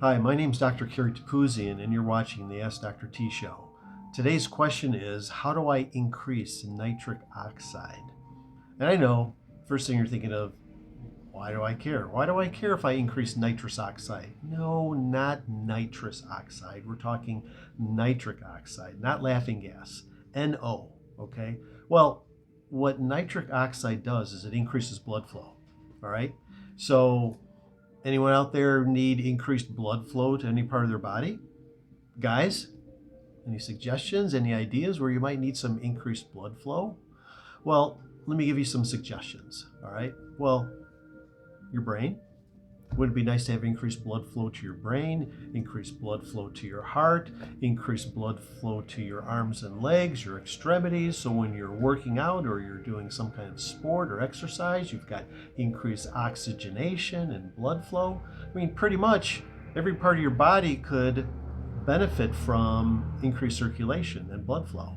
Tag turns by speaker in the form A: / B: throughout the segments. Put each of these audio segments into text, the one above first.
A: Hi, my name is Dr. Kerry Tapuzian, and you're watching the Ask Dr. T show. Today's question is, how do I increase nitric oxide? And I know, first thing you're thinking of, why do I care? Why do I care if I increase nitrous oxide? No, not nitrous oxide. We're talking nitric oxide, not laughing gas. NO, okay? Well, what nitric oxide does is it increases blood flow, all right? So anyone out there need increased blood flow to any part of their body? Guys, any suggestions, any ideas where you might need some increased blood flow? Well, let me give you some suggestions, all right? Well, your brain. Would it be nice to have increased blood flow to your brain, increased blood flow to your heart, increased blood flow to your arms and legs, your extremities, so when you're working out or you're doing some kind of sport or exercise, you've got increased oxygenation and blood flow? I mean, pretty much every part of your body could benefit from increased circulation and blood flow.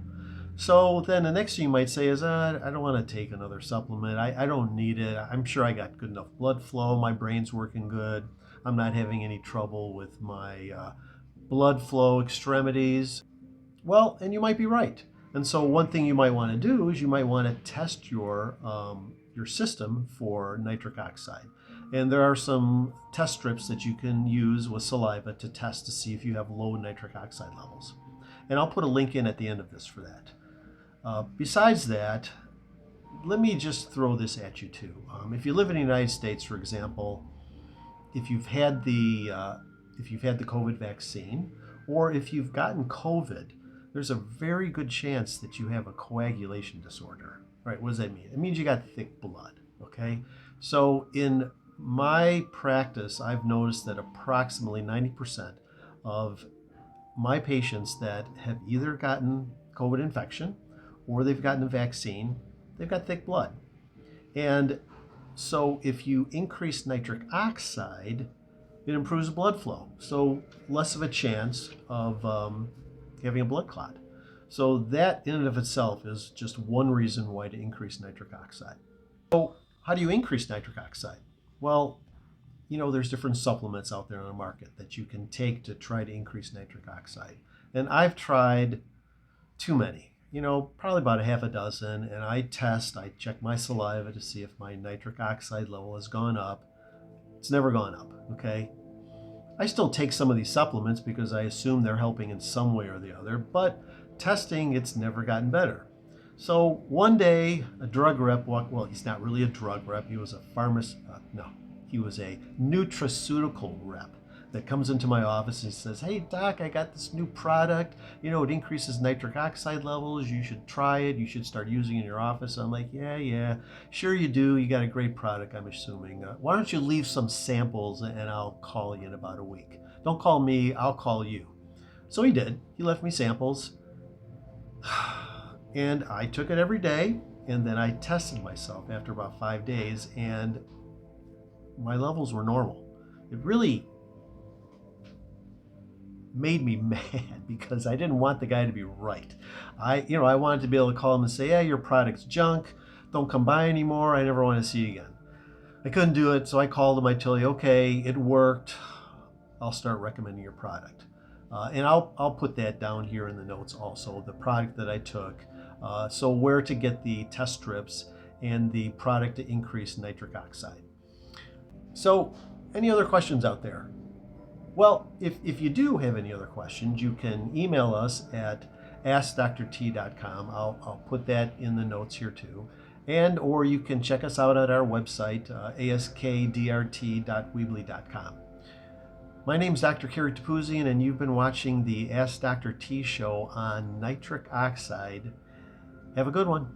A: So then the next thing you might say is, I don't want to take another supplement. I don't need it. I'm sure I got good enough blood flow. My brain's working good. I'm not having any trouble with my blood flow extremities. Well, and you might be right. And so one thing you might want to do is you might want to test your system for nitric oxide. And there are some test strips that you can use with saliva to test to see if you have low nitric oxide levels. And I'll put a link in at the end of this for that. Besides that, let me just throw this at you too. If you live in the United States, for example, if you've had the COVID vaccine, or if you've gotten COVID, there's a very good chance that you have a coagulation disorder. Right? What does that mean? It means you got thick blood. Okay. So in my practice, I've noticed that approximately 90% of my patients that have either gotten COVID infection or they've gotten a vaccine, they've got thick blood. And so if you increase nitric oxide, it improves blood flow. So less of a chance of having a blood clot. So that in and of itself is just one reason why to increase nitric oxide. So how do you increase nitric oxide? Well, there's different supplements out there on the market that you can take to try to increase nitric oxide. And I've tried too many, probably about a half a dozen, and I check my saliva to see if my nitric oxide level has gone up. It's never gone up, okay? I still take some of these supplements because I assume they're helping in some way or the other, but testing, it's never gotten better. So one day, a drug rep he's not really a drug rep, he was a he was a nutraceutical rep that comes into my office and says, "Hey doc, I got this new product. It increases nitric oxide levels. You should try it. You should start using it in your office." I'm like, yeah, sure you do. You got a great product, I'm assuming. Why don't you leave some samples and I'll call you in about a week. Don't call me, I'll call you. So he did. He left me samples. And I took it every day, and then I tested myself after about 5 days, and my levels were normal. It really made me mad because I didn't want the guy to be right. I wanted to be able to call him and say, "Yeah, your product's junk. Don't come by anymore. I never want to see you again." I couldn't do it, so I called him. I told you, "Okay, it worked. I'll start recommending your product." And I'll put that down here in the notes also, the product that I took. So where to get the test strips and the product to increase nitric oxide. So any other questions out there? Well, if you do have any other questions, you can email us at askdrt.com. I'll put that in the notes here too. Or you can check us out at our website, askdrt.weebly.com. My name is Dr. Kerry Tapuzian, and you've been watching the Ask Dr. T show on nitric oxide. Have a good one.